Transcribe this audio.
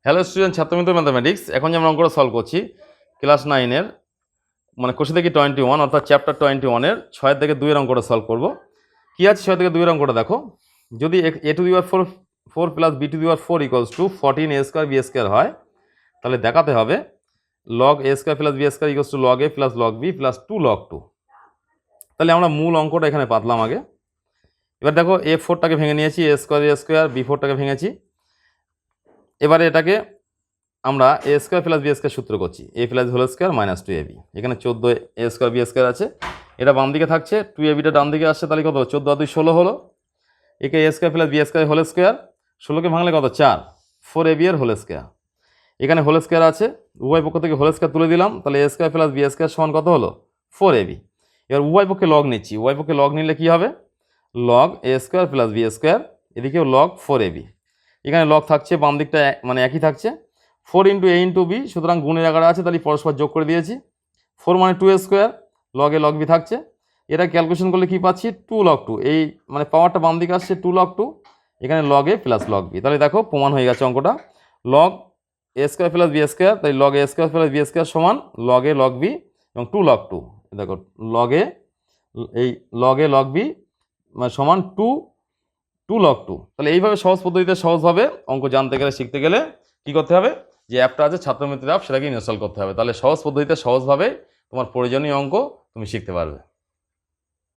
Hello student, ছাত্রমিত্র mathematics. এখন যে আমরা অঙ্কটা সলভ করছি ক্লাস 9-এর মানে কোশ্চেন থেকে 21 অর্থাৎ চ্যাপ্টার 21-এর 6 থেকে 2-এর অঙ্কটা সলভ করব। কী আছে 6 থেকে 2-এর অঙ্কটা দেখো, যদি a to the power 4 plus b to the power 4 equals to 14 a square b square হয়, তাহলে দেখাতে হবে log a square plus b square equals to log a plus log b plus 2 log 2। তাহলে আমরা মূল অঙ্কটা এখানে পাতলাম আগে। এবার দেখো a4টাকে ভেঙে নিয়েছি, a স্কোয়ার b4টাকে ভেঙেছি। এবারে এটাকে আমরা a square plus b square সূত্র করছি, a plus whole square minus 2ab। এখানে 14 এ স্কোয়ার বি স্কোয়ার আছে, এটা বাম দিকে থাকছে, 2abটা ডান দিকে আসছে, তাহলে কত 14 আর 2 16 হলো। একে a square plus b square whole square, 16কে ভাঙলে কত 4, 4ab এর হোল স্কোয়ার। এখানে হোল স্কোয়ার আছে, উভয় পক্ষ থেকে হোল স্কোয়ার তুলে দিলাম, তাহলে a square plus b square সমান কত হলো 4ab। এবার উভয় পক্ষে লগ নিচ্ছি, উভয় পক্ষে লগ নিলে কী হবে লগ এ স্কোয়ার প্লাস বি স্কোয়ার, এদিকেও লগ 4ab। এখানে লগ থাকছে, বাম দিকটা মানে একই থাকছে, 4 ইন্টু এ ইন্টু বি, সুতরাং গুণের আকারে আছে, তাহলে পরস্পর যোগ করে দিয়েছি। 4 মানে 2a স্কোয়ার, লগে লগ বি থাকছে, এটা ক্যালকুলেশন করলে কি পাচ্ছি 2 log 2। এই মানে পাওয়ারটা বাম দিকে আসছে 2 log 2, এখানে লগ এ প্লাস লগ বি। তাহলে দেখো প্রমাণ হয়ে গেছে অঙ্কটা, লগ এ স্কোয়ার প্লাস বি স্কোয়ার, তাই লগ এ স্কোয়ার প্লাস বি স্কোয়ার সমান লগ এ লগ বি এবং 2 log 2। দেখো লগে এই লগ এ লগ বি সমান 2 log 2। তাহলে এইভাবে সহজ পদ্ধতিতে সহজভাবে অঙ্ক জানতে গেলে শিখতে গেলে কী করতে হবে, যে অ্যাপটা আছে ছাত্রমিত্র অ্যাপ, সেটাকে ইনস্টল করতে হবে। তাহলে সহজ পদ্ধতিতে সহজভাবে তোমার প্রয়োজনীয় অঙ্ক তুমি শিখতে পারবে।